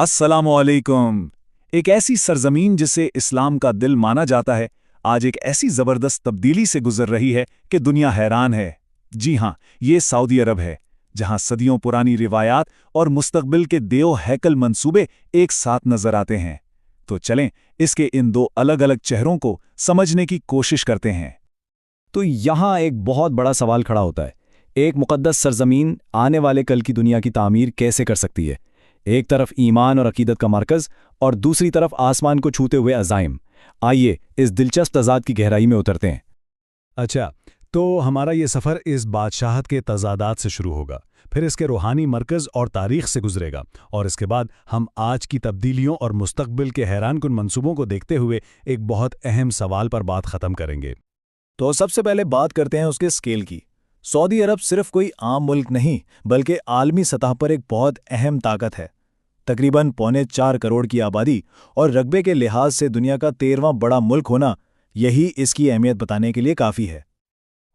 अस्सलामुअलैकुम। एक ऐसी सरजमीन जिसे इस्लाम का दिल माना जाता है, आज एक ऐसी जबरदस्त तब्दीली से गुजर रही है कि दुनिया हैरान है। जी हाँ, ये सऊदी अरब है, जहाँ सदियों पुरानी रिवायात और मुस्तकबिल के देओ हैकल मंसूबे एक साथ नजर आते हैं। तो चलें, इसके इन दो अलग अलग चेहरों को समझने की कोशिश करते हैं। तो यहाँ एक बहुत बड़ा सवाल खड़ा होता है। एक मुक़द्दस सरजमीन आने वाले कल की दुनिया की तामीर कैसे कर सकती है? एक तरफ ईमान और अकीदत का मरकज़ और दूसरी तरफ आसमान को छूते हुए अज़ाइम। आइए इस दिलचस्प तज़ाद की गहराई में उतरते हैं। अच्छा, तो हमारा ये सफ़र इस बादशाहत के तज़ादात से शुरू होगा, फिर इसके रूहानी मरकज़ और तारीख़ से गुजरेगा, और इसके बाद हम आज की तब्दीलियों और मुस्तक़बिल के हैरानकुन मंसूबों को देखते हुए एक बहुत अहम सवाल पर बात ख़त्म करेंगे। तो सबसे पहले बात करते हैं उसके स्केल की। सऊदी अरब सिर्फ कोई आम मुल्क नहीं, बल्कि आलमी सतह पर एक बहुत अहम ताकत है। तकरीबन 4.25 करोड़ की आबादी और रकबे के लिहाज से दुनिया का 13वां बड़ा मुल्क होना, यही इसकी अहमियत बताने के लिए काफ़ी है।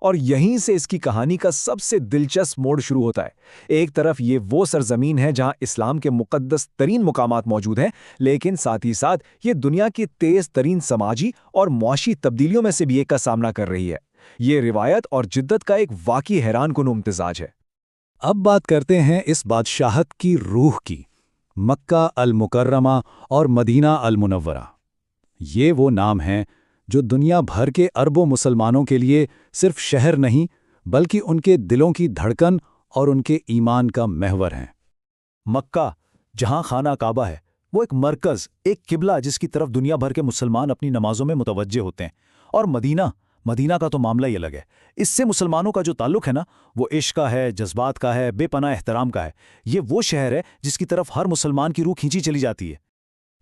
और यहीं से इसकी कहानी का सबसे दिलचस्प मोड़ शुरू होता है। एक तरफ ये वो सरजमीन है जहां इस्लाम के मुक़द्दस तरीन मुकामात मौजूद हैं, लेकिन साथ ही साथ ये दुनिया की तेज़ तरीन समाजी और मुआशी तब्दीलियों में से भी एक का सामना कर रही है। ये रिवायत और जिद्दत का एक वाक़ई हैरानकुन इम्तिज़ाज है। अब बात करते हैं इस बादशाहत की रूह की। मक्का अल मुकर्रमा और मदीना अल मुनव्वरा, ये वो नाम हैं जो दुनिया भर के अरबों मुसलमानों के लिए सिर्फ शहर नहीं, बल्कि उनके दिलों की धड़कन और उनके ईमान का महवर हैं। मक्का, जहाँ खाना काबा है, वो एक मरकज़, एक किबला जिसकी तरफ दुनिया भर के मुसलमान अपनी नमाजों में मुतवज्जे होते हैं। और मदीना का तो मामला ही अलग है। इससे मुसलमानों का जो ताल्लुक़ है ना, वो इश्क का है, जज्बात का है, बेपनाह एहतराम का है। ये वो शहर है जिसकी तरफ हर मुसलमान की रूह खींची चली जाती है।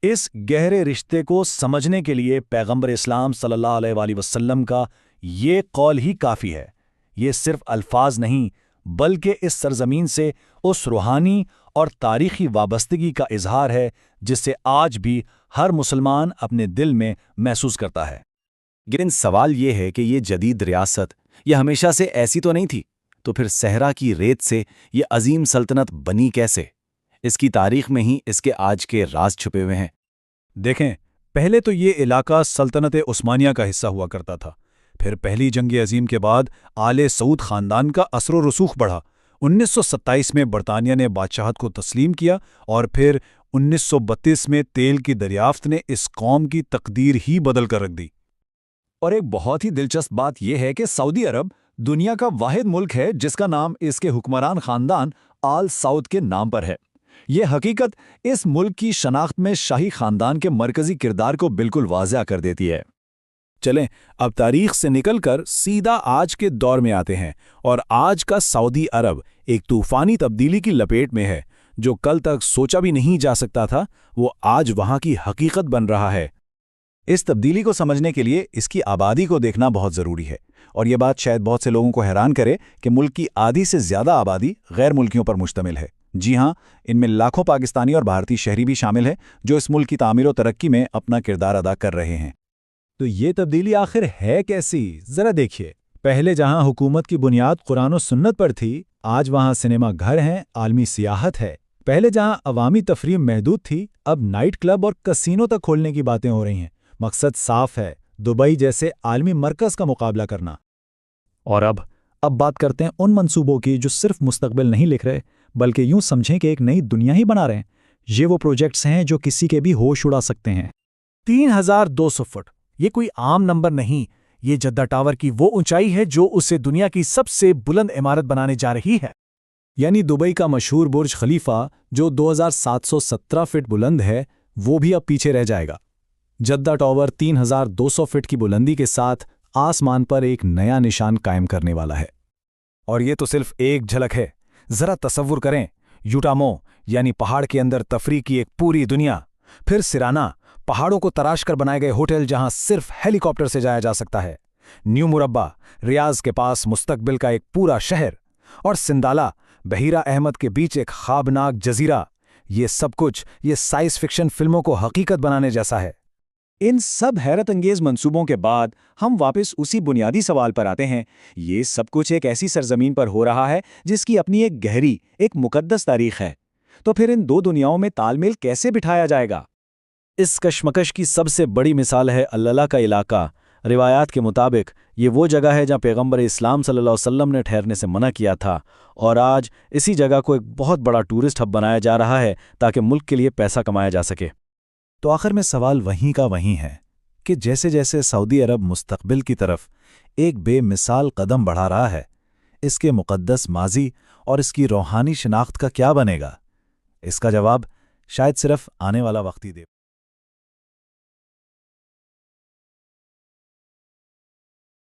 इस गहरे रिश्ते को समझने के लिए पैगंबर इस्लाम सल्लल्लाहु अलैहि वसल्लम का ये कौल ही काफ़ी है। ये सिर्फ अल्फाज नहीं, बल्कि इस सरजमीन से उस रूहानी और तारीख़ी वाबस्तगी का इजहार है जिसे आज भी हर मुसलमान अपने दिल में महसूस करता है। लेकिन सवाल ये है कि ये जदीद रियासत ये हमेशा से ऐसी तो नहीं थी, तो फिर सहरा की रेत से ये अजीम सल्तनत बनी कैसे? इसकी तारीख में ही इसके आज के राज छुपे हुए हैं। देखें, पहले तो ये इलाका सल्तनत उस्मानिया का हिस्सा हुआ करता था। फिर पहली जंग अजीम के बाद आले सऊद ख़ानदान का असर व रसूख बढ़ा। 1927 में बरतानिया ने बादशाहत को तस्लीम किया, और फिर 1932 में तेल की दरियाफ्त ने इस कौम की तकदीर ही बदल कर रख दी। और एक बहुत ही दिलचस्प बात यह है कि सऊदी अरब दुनिया का वाहिद मुल्क है जिसका नाम इसके हुक्मरान खानदान आल सऊद के नाम पर है। यह हकीकत इस मुल्क की शनाख्त में शाही खानदान के मरकजी किरदार को बिल्कुल वाज़ेह कर देती है। चलें, अब तारीख से निकलकर सीधा आज के दौर में आते हैं। और आज का सऊदी अरब एक तूफ़ानी तब्दीली की लपेट में है। जो कल तक सोचा भी नहीं जा सकता था, वो आज वहाँ की हकीकत बन रहा है। इस तब्दीली को समझने के लिए इसकी आबादी को देखना बहुत ज़रूरी है। और ये बात शायद बहुत से लोगों को हैरान करे कि मुल्क की आधी से ज़्यादा आबादी गैर मुल्कियों पर मुश्तमिल है। जी हाँ, इनमें लाखों पाकिस्तानी और भारतीय शहरी भी शामिल हैं जो इस मुल्क की तामीर और तरक्की में अपना किरदार अदा कर रहे हैं। तो ये तब्दीली आखिर है कैसी? ज़रा देखिए। पहले जहाँ हुकूमत की बुनियाद कुरान और सुन्नत पर थी, आज वहाँ सिनेमा घर हैं, आलमी सियाहत है। पहले जहाँ अवामी तफरीह महदूद थी, अब नाइट क्लब और कसीनो तक खोलने की बातें हो रही हैं। मकसद साफ है, दुबई जैसे आलमी मरकज़ का मुकाबला करना। और अब बात करते हैं उन मंसूबों की जो सिर्फ मुस्तकबिल नहीं लिख रहे, बल्कि यूं समझें कि एक नई दुनिया ही बना रहे हैं। ये वो प्रोजेक्ट्स हैं जो किसी के भी होश उड़ा सकते हैं। 3200 फुट, ये कोई आम नंबर नहीं। ये जद्दा टावर की वो ऊंचाई है जो उसे दुनिया की सबसे बुलंद इमारत बनाने जा रही है। यानी दुबई का मशहूर बुर्ज खलीफा जो 2717 फीट बुलंद है, वो भी अब पीछे रह जाएगा। जद्दा टावर 3200 फीट की बुलंदी के साथ आसमान पर एक नया निशान कायम करने वाला है। और ये तो सिर्फ एक झलक है। ज़रा तसव्वुर करें, यूटामो यानी पहाड़ के अंदर तफरीह की एक पूरी दुनिया। फिर सिराना, पहाड़ों को तराश कर बनाए गए होटल जहां सिर्फ हेलीकॉप्टर से जाया जा सकता है। न्यू मुरब्बा, रियाज के पास मुस्तकबिल का एक पूरा शहर। और सिंदाला, बहीरा अहमद के बीच एक ख्वाबनाक जजीरा। ये सब कुछ ये साइंस फिक्शन फिल्मों को हकीकत बनाने जैसा है। इन सब हैरत अंगेज मंसूबों के बाद हम वापस उसी बुनियादी सवाल पर आते हैं। ये सब कुछ एक ऐसी सरजमीन पर हो रहा है जिसकी अपनी एक गहरी, एक मुकद्दस तारीख है। تو پھر ان دو دنیاؤں میں تال میل کیسے بٹھایا جائے گا؟ اس کشمکش کی سب سے بڑی مثال ہے اللہ کا علاقہ۔ روایات کے مطابق یہ وہ جگہ ہے جہاں پیغمبر اسلام صلی اللہ علیہ وسلم نے ٹھہرنے سے منع کیا تھا، اور آج اسی جگہ کو ایک بہت بڑا ٹورسٹ ہب بنایا جا رہا ہے تاکہ ملک کے لیے پیسہ کمایا جا سکے۔ تو آخر میں سوال وہیں کا وہیں ہے کہ جیسے جیسے سعودی عرب مستقبل کی طرف ایک بے مثال قدم بڑھا رہا ہے، اس کے مقدس ماضی اور اس کی روحانی شناخت کا کیا بنے گا؟ اس کا جواب شاید صرف آنے والا وقت ہی دے۔